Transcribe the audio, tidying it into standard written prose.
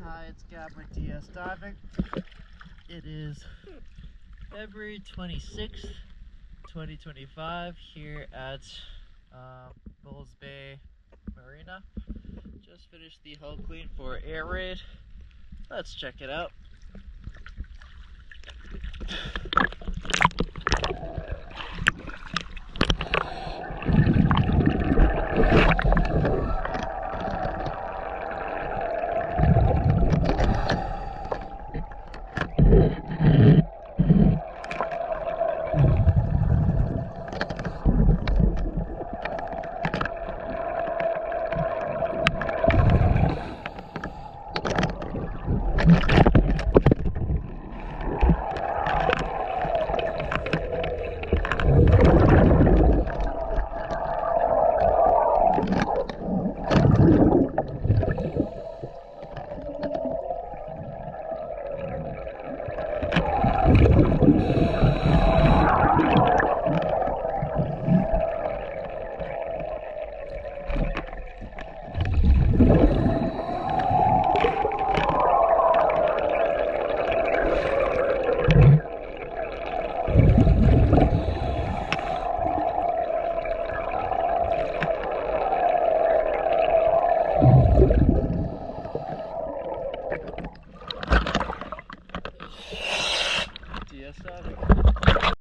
Hi, it's Gabber DS Diving. It is February 26th, 2025 here at Bulls Bay Marina. Just finished the hull clean for air raid. Let's check it out.